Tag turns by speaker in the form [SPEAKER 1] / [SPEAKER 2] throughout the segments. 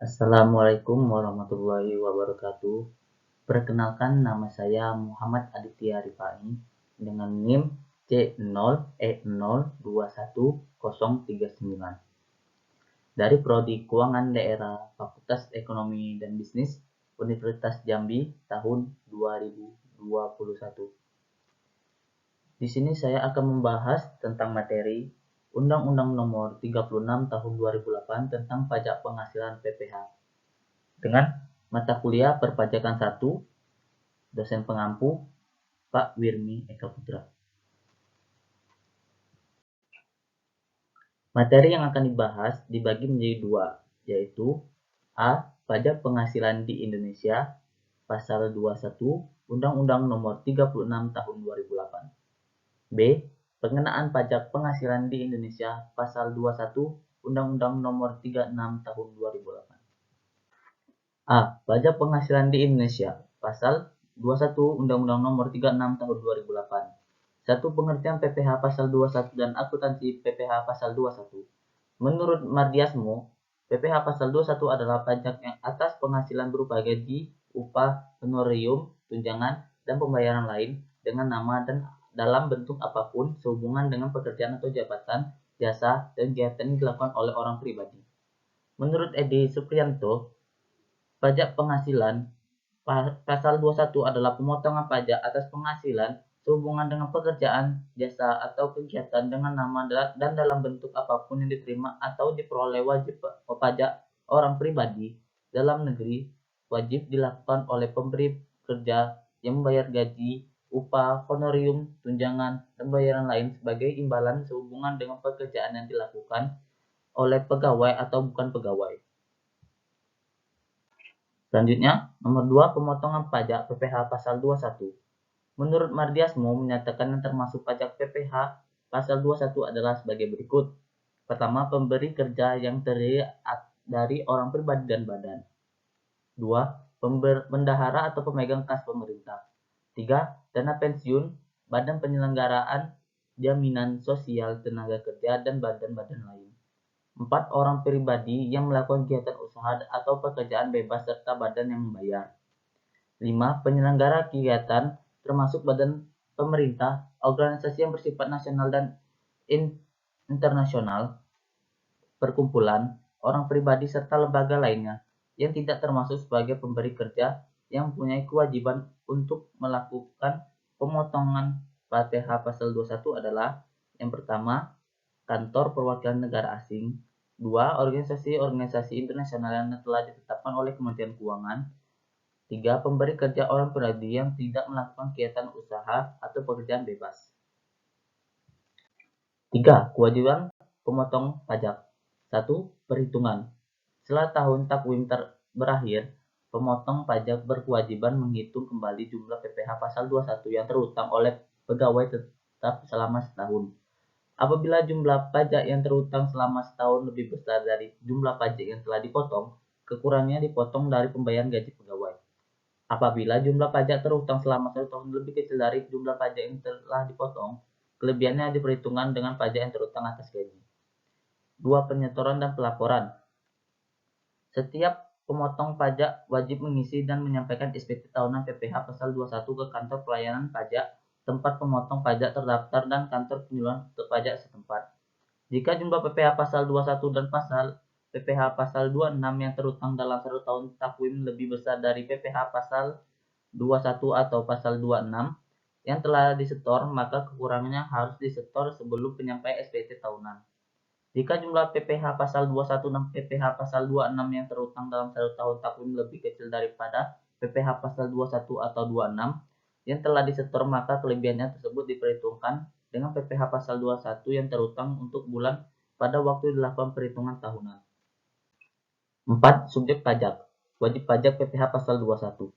[SPEAKER 1] Assalamualaikum warahmatullahi wabarakatuh. Perkenalkan, nama saya Muhammad Aditya Rifai dengan NIM C0E021039 dari Prodi Keuangan Daerah Fakultas Ekonomi dan Bisnis Universitas Jambi tahun 2021. Di sini saya akan membahas tentang materi Undang-Undang Nomor 36 Tahun 2008 tentang Pajak Penghasilan PPh dengan mata kuliah Perpajakan 1, dosen pengampu Pak Wirmi Eka Putra. Materi yang akan dibahas dibagi menjadi dua, yaitu A. Pajak Penghasilan di Indonesia, Pasal 21 Undang-Undang Nomor 36 Tahun 2008. B. Pengenaan Pajak Penghasilan di Indonesia, Pasal 21 Undang-Undang Nomor 36 Tahun 2008. A. Pajak Penghasilan di Indonesia, Pasal 21 Undang-Undang Nomor 36 Tahun 2008. 1. Pengertian PPh Pasal 21 dan akuntansi PPh Pasal 21. Menurut Mardiasmo, PPh Pasal 21 adalah pajak yang atas penghasilan berupa gaji, upah, honorium, tunjangan, dan pembayaran lain dengan nama dan dalam bentuk apapun sehubungan dengan pekerjaan atau jabatan, jasa, dan kegiatan yang dilakukan oleh orang pribadi. Menurut Edi Supriyanto, pajak penghasilan Pasal 21 adalah pemotongan pajak atas penghasilan sehubungan dengan pekerjaan, jasa, atau kegiatan dengan nama dan dalam bentuk apapun yang diterima atau diperoleh wajib pajak orang pribadi dalam negeri wajib dilakukan oleh pemberi kerja yang membayar gaji, upah, honorium, tunjangan, dan bayaran lain sebagai imbalan sehubungan dengan pekerjaan yang dilakukan oleh pegawai atau bukan pegawai. Selanjutnya, nomor 2, pemotongan pajak PPh Pasal 21. Menurut Mardiasmo menyatakan yang termasuk pajak PPh Pasal 21 adalah sebagai berikut. Pertama, pemberi kerja yang terdiri dari orang pribadi dan badan. 2. Bendahara atau pemegang kas pemerintah. 3. Dana pensiun, badan penyelenggaraan jaminan sosial tenaga kerja, dan badan-badan lain. 4. Orang pribadi yang melakukan kegiatan usaha atau pekerjaan bebas serta badan yang membayar. 5. Penyelenggara kegiatan termasuk badan pemerintah, organisasi yang bersifat nasional dan internasional, perkumpulan, orang pribadi serta lembaga lainnya yang tidak termasuk sebagai pemberi kerja yang mempunyai kewajiban untuk melakukan pemotongan PPh Pasal 21 adalah yang pertama, kantor perwakilan negara asing. 2. Organisasi-organisasi internasional yang telah ditetapkan oleh Kementerian Keuangan. 3. Pemberi kerja orang pribadi yang tidak melakukan kegiatan usaha atau pekerjaan bebas. 3. Kewajiban pemotong pajak. 1. Perhitungan. Setelah tahun takwim berakhir, pemotong pajak berkewajiban menghitung kembali jumlah PPh Pasal 21 yang terutang oleh pegawai tetap selama setahun. Apabila jumlah pajak yang terutang selama setahun lebih besar dari jumlah pajak yang telah dipotong, kekurangnya dipotong dari pembayaran gaji pegawai. Apabila jumlah pajak terutang selama 1 tahun lebih kecil dari jumlah pajak yang telah dipotong, kelebihannya diperhitungkan dengan pajak yang terutang atas gaji. 2. Penyetoran dan pelaporan. Setiap pemotong pajak wajib mengisi dan menyampaikan SPT tahunan PPh Pasal 21 ke kantor pelayanan pajak, tempat pemotong pajak terdaftar, dan kantor penyuluhan pajak setempat. Jika jumlah PPh Pasal 21 dan PPh Pasal 26 yang terutang dalam 1 tahun takwim lebih besar dari PPh Pasal 21 atau Pasal 26 yang telah disetor, maka kekurangannya harus disetor sebelum penyampaian SPT tahunan. Jika jumlah PPh Pasal 21 dan PPh Pasal 26 yang terutang dalam 1 tahun takwim lebih kecil daripada PPh Pasal 21 atau 26 yang telah disetor, maka kelebihannya tersebut diperhitungkan dengan PPh Pasal 21 yang terutang untuk bulan pada waktu dilakukan perhitungan tahunan. 4. Subjek pajak. Wajib pajak PPh Pasal 21.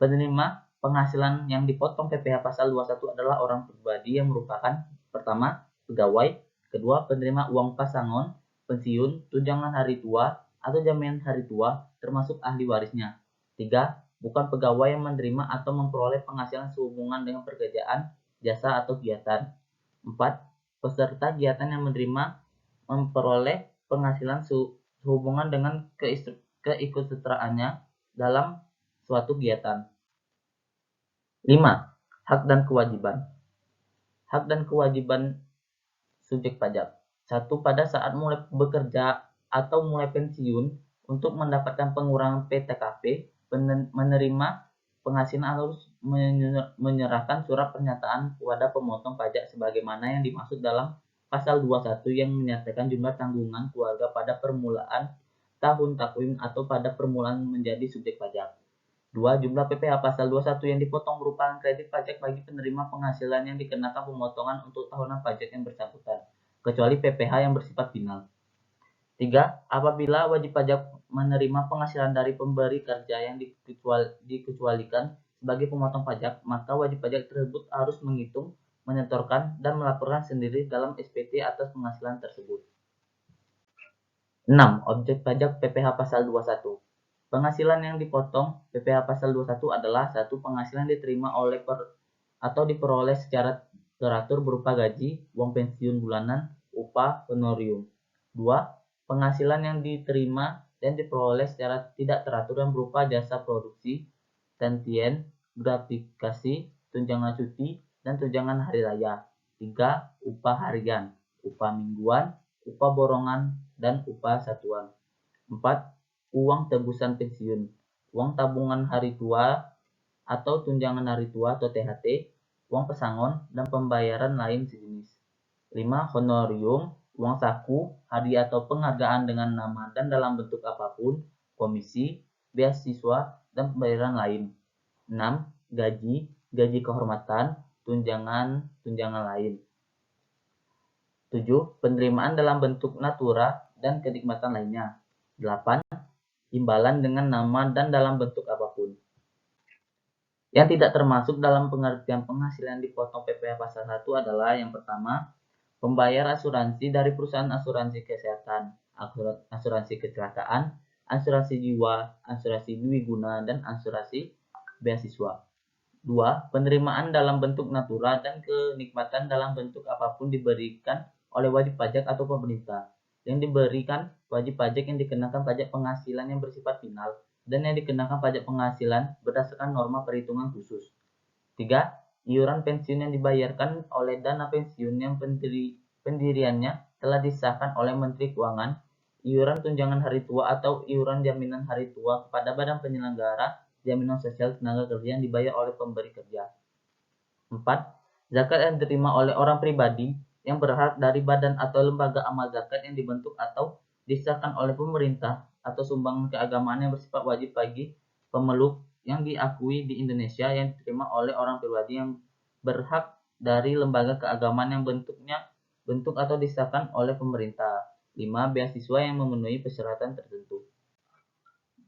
[SPEAKER 1] Penerima penghasilan yang dipotong PPh Pasal 21 adalah orang pribadi yang merupakan pertama, pegawai, kedua, penerima uang pasangon, pensiun, tunjangan hari tua, atau jaminan hari tua, termasuk ahli warisnya. 3. Bukan pegawai yang menerima atau memperoleh penghasilan sehubungan dengan pekerjaan, jasa, atau kegiatan. 4. Peserta kegiatan yang memperoleh penghasilan sehubungan dengan keikutsertaannya dalam suatu kegiatan. 5. Hak dan kewajiban. Hak dan kewajiban subjek pajak. 1. Pada saat mulai bekerja atau mulai pensiun, untuk mendapatkan pengurangan PTKP, menerima penghasilan harus menyerahkan surat pernyataan kepada pemotong pajak sebagaimana yang dimaksud dalam pasal 21 yang menyatakan jumlah tanggungan keluarga pada permulaan tahun takwim atau pada permulaan menjadi subjek pajak. 2. Jumlah PPh pasal 21 yang dipotong merupakan kredit pajak bagi penerima penghasilan yang dikenakan pemotongan untuk tahunan pajak yang bersangkutan, kecuali PPh yang bersifat final. 3. Apabila wajib pajak menerima penghasilan dari pemberi kerja yang dikecualikan sebagai pemotong pajak, maka wajib pajak tersebut harus menghitung, menyetorkan, dan melaporkan sendiri dalam SPT atas penghasilan tersebut. 6. Objek pajak PPh pasal 21. Penghasilan yang dipotong PPh pasal 21 adalah 1. Penghasilan diterima oleh atau diperoleh secara teratur berupa gaji, uang pensiun bulanan, upah, honorium. 2. Penghasilan yang diterima dan diperoleh secara tidak teratur dan berupa jasa produksi, tantien, gratifikasi, tunjangan cuti, dan tunjangan hari raya. 3. Upah harian, upah mingguan, upah borongan, dan upah satuan. 4. Uang tebusan pensiun, uang tabungan hari tua atau tunjangan hari tua atau THT, uang pesangon, dan pembayaran lain sejenis. 5. Honorium, uang saku, hadiah atau penghargaan dengan nama dan dalam bentuk apapun, komisi, beasiswa, dan pembayaran lain. 6. Gaji, gaji kehormatan, tunjangan lain. 7. Penerimaan dalam bentuk natura dan kenikmatan lainnya. 8. Imbalan dengan nama dan dalam bentuk apapun. Yang tidak termasuk dalam pengertian penghasilan dipotong PPh pasal 1 adalah yang pertama, pembayar asuransi dari perusahaan asuransi kesehatan, asuransi kecelakaan, asuransi jiwa, asuransi dwiguna, dan asuransi beasiswa. 2. Penerimaan dalam bentuk natura dan kenikmatan dalam bentuk apapun diberikan oleh wajib pajak atau pemerintah. Yang diberikan wajib pajak yang dikenakan pajak penghasilan yang bersifat final dan yang dikenakan pajak penghasilan berdasarkan norma perhitungan khusus. 3. Iuran pensiun yang dibayarkan oleh dana pensiun yang pendiriannya telah disahkan oleh Menteri Keuangan, iuran tunjangan hari tua atau iuran jaminan hari tua kepada badan penyelenggara jaminan sosial tenaga kerja yang dibayar oleh pemberi kerja. 4. Zakat yang diterima oleh orang pribadi yang berhak dari badan atau lembaga amal zakat yang dibentuk atau disahkan oleh pemerintah atau sumbangan keagamaan yang bersifat wajib bagi pemeluk yang diakui di Indonesia yang diterima oleh orang pribadi yang berhak dari lembaga keagamaan yang bentuk atau disahkan oleh pemerintah. 5. Beasiswa yang memenuhi persyaratan tertentu.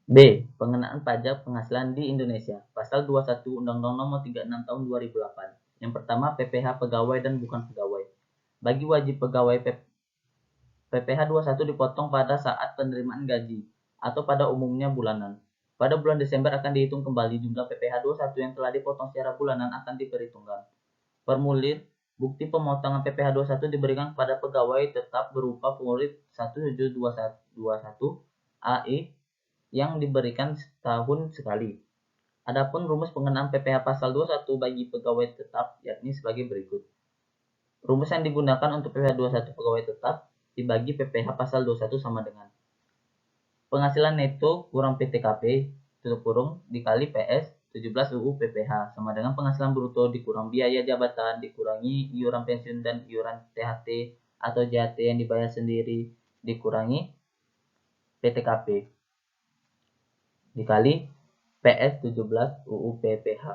[SPEAKER 1] B. Pengenaan pajak penghasilan di Indonesia. Pasal 21 Undang-Undang Nomor 36 Tahun 2008. Yang pertama, PPh pegawai dan bukan pegawai. Bagi wajib pegawai, PPh 21 dipotong pada saat penerimaan gaji atau pada umumnya bulanan. Pada bulan Desember akan dihitung kembali jumlah PPh 21 yang telah dipotong secara bulanan akan diperhitungkan. Formulir bukti pemotongan PPh 21 diberikan kepada pegawai tetap berupa formulir 1721 AE yang diberikan setahun sekali. Adapun rumus pengenaan PPh pasal 21 bagi pegawai tetap yakni sebagai berikut. Rumus yang digunakan untuk PPh 21 pegawai tetap dibagi PPh pasal 21 sama dengan penghasilan neto kurang PTKP tutup kurung dikali PS 17 UU PPh sama dengan penghasilan bruto dikurang biaya jabatan dikurangi iuran pensiun dan iuran THT atau JHT yang dibayar sendiri dikurangi PTKP dikali PS 17 UU PPh.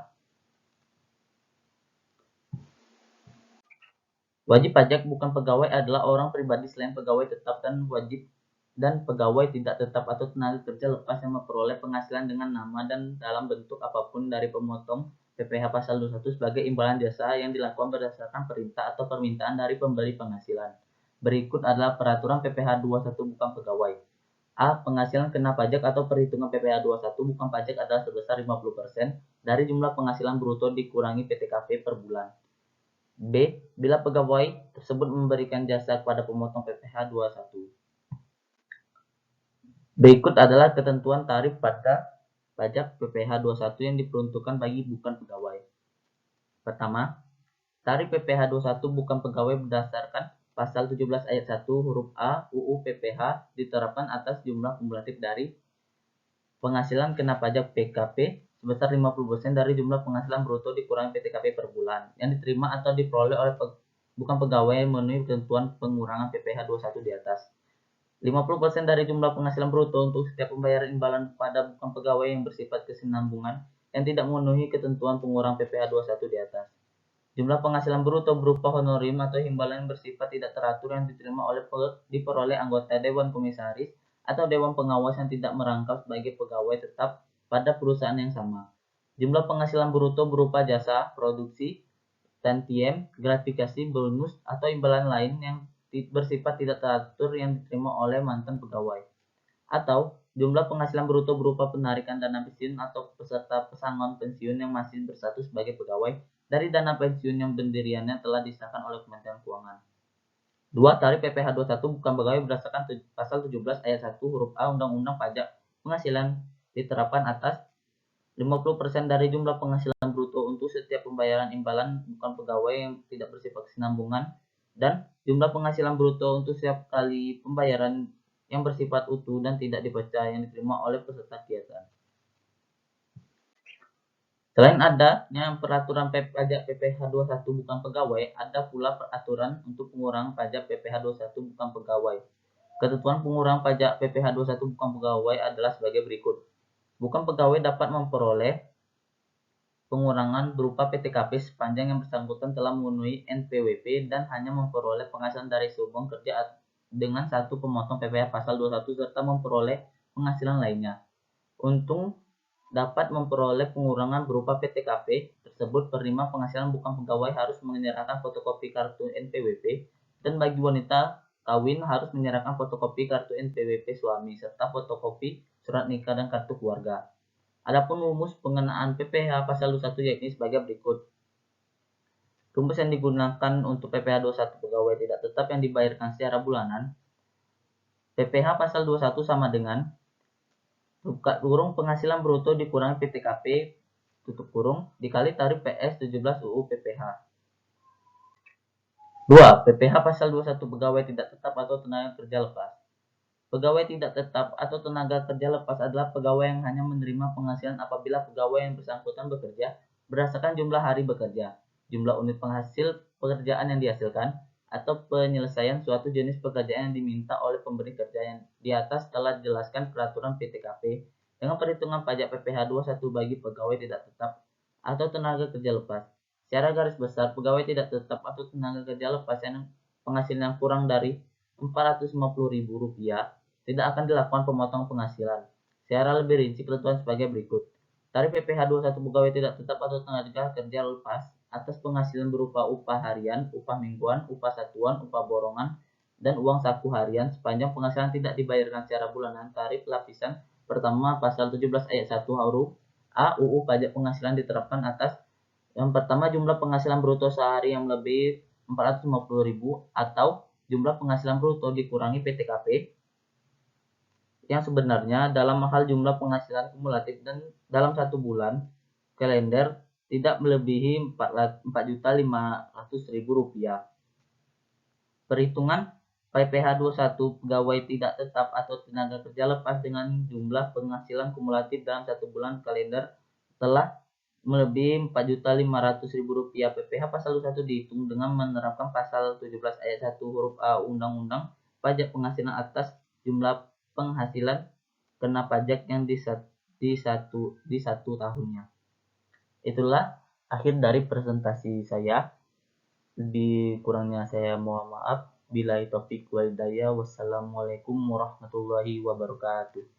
[SPEAKER 1] Wajib pajak bukan pegawai adalah orang pribadi selain pegawai tetap dan pegawai tidak tetap atau tenaga kerja lepas yang memperoleh penghasilan dengan nama dan dalam bentuk apapun dari pemotong PPh pasal 21 sebagai imbalan jasa yang dilakukan berdasarkan perintah atau permintaan dari pemberi penghasilan. Berikut adalah peraturan PPh 21 bukan pegawai. A. Penghasilan kena pajak atau perhitungan PPh 21 bukan pajak adalah sebesar 50% dari jumlah penghasilan bruto dikurangi PTKP per bulan. B. Bila pegawai tersebut memberikan jasa kepada pemotong PPh 21. Berikut adalah ketentuan tarif pada pajak PPh 21 yang diperuntukkan bagi bukan pegawai. Pertama, tarif PPh 21 bukan pegawai berdasarkan pasal 17 ayat 1 huruf A UU PPh diterapkan atas jumlah kumulatif dari penghasilan kena pajak PKP sebesar 50% dari jumlah penghasilan bruto dikurangi PTKP per bulan yang diterima atau diperoleh oleh bukan pegawai memenuhi ketentuan pengurangan PPh 21 di atas. 50% dari jumlah penghasilan bruto untuk setiap pembayaran imbalan pada bukan pegawai yang bersifat kesinambungan yang tidak memenuhi ketentuan pengurangan PPh 21 di atas. Jumlah penghasilan bruto berupa honorim atau imbalan yang bersifat tidak teratur yang diterima oleh diperoleh anggota Dewan Komisaris atau Dewan Pengawas yang tidak merangkap sebagai pegawai tetap pada perusahaan yang sama. Jumlah penghasilan bruto berupa jasa, produksi, tantiem, gratifikasi, bonus, atau imbalan lain yang bersifat tidak teratur yang diterima oleh mantan pegawai. Atau jumlah penghasilan bruto berupa penarikan dana pensiun atau peserta pesangon pensiun yang masih berstatus sebagai pegawai dari dana pensiun yang pendiriannya telah disahkan oleh Kementerian Keuangan. 2. Tarif PPh 21 bukan pegawai berdasarkan pasal 17 ayat 1 huruf A Undang-Undang Pajak Penghasilan diterapkan atas 50% dari jumlah penghasilan bruto untuk setiap pembayaran imbalan bukan pegawai yang tidak bersifat kesinambungan dan jumlah penghasilan bruto untuk setiap kali pembayaran yang bersifat utuh dan tidak dipecah yang diterima oleh peserta kegiatan. Selain adanya peraturan pajak PPh 21 bukan pegawai, ada pula peraturan untuk pengurangan pajak PPh 21 bukan pegawai. Ketentuan pengurangan pajak PPh 21 bukan pegawai adalah sebagai berikut. Bukan pegawai dapat memperoleh pengurangan berupa PTKP sepanjang yang bersangkutan telah memenuhi NPWP dan hanya memperoleh penghasilan dari hubungan kerja dengan satu pemotong PPh pasal 21 serta memperoleh penghasilan lainnya. Untung dapat memperoleh pengurangan berupa PTKP tersebut penerima penghasilan bukan pegawai harus menyerahkan fotokopi kartu NPWP dan bagi wanita kawin harus menyerahkan fotokopi kartu NPWP suami serta fotokopi surat nikah dan kartu keluarga. Adapun rumus pengenaan PPh pasal 21 yakni sebagai berikut. Rumus yang digunakan untuk PPh 21 pegawai tidak tetap yang dibayarkan secara bulanan. PPh pasal 21 sama dengan buka kurung penghasilan bruto dikurangi PTKP tutup kurung dikali tarif PS 17 UU PPh. 2. PPh pasal 21 pegawai tidak tetap atau tenaga kerja lepas. Pegawai tidak tetap atau tenaga kerja lepas adalah pegawai yang hanya menerima penghasilan apabila pegawai yang bersangkutan bekerja berdasarkan jumlah hari bekerja, jumlah unit penghasil pekerjaan yang dihasilkan, atau penyelesaian suatu jenis pekerjaan yang diminta oleh pemberi kerja yang di atas telah dijelaskan peraturan PTKP dengan perhitungan pajak PPh 21 bagi pegawai tidak tetap atau tenaga kerja lepas. Secara garis besar, pegawai tidak tetap atau tenaga kerja lepas yang penghasilan kurang dari Rp450.000 tidak akan dilakukan pemotong penghasilan. Secara lebih rinci ketentuan sebagai berikut. Tarif PPh 21 pegawai tidak tetap atau tenaga kerja lepas atas penghasilan berupa upah harian, upah mingguan, upah satuan, upah borongan, dan uang saku harian sepanjang penghasilan tidak dibayarkan secara bulanan. Tarif lapisan pertama pasal 17 ayat 1 huruf A UU Pajak Penghasilan diterapkan atas yang pertama jumlah penghasilan bruto sehari yang lebih 450.000 atau jumlah penghasilan bruto dikurangi PTKP yang sebenarnya dalam hal jumlah penghasilan kumulatif dan dalam satu bulan kalender tidak melebihi Rp4.500.000. Perhitungan PPh 21 pegawai tidak tetap atau tenaga kerja lepas dengan jumlah penghasilan kumulatif dalam satu bulan kalender telah melebihi Rp4.500.000. PPh pasal 21 dihitung dengan menerapkan pasal 17 ayat 1 huruf A Undang-Undang Pajak Penghasilan atas jumlah penghasilan kena pajak yang di satu tahunnya. Itulah akhir dari presentasi saya. Lebih kurangnya saya mohon maaf. Billahi taufik wal hidayah. Wassalamualaikum warahmatullahi wabarakatuh.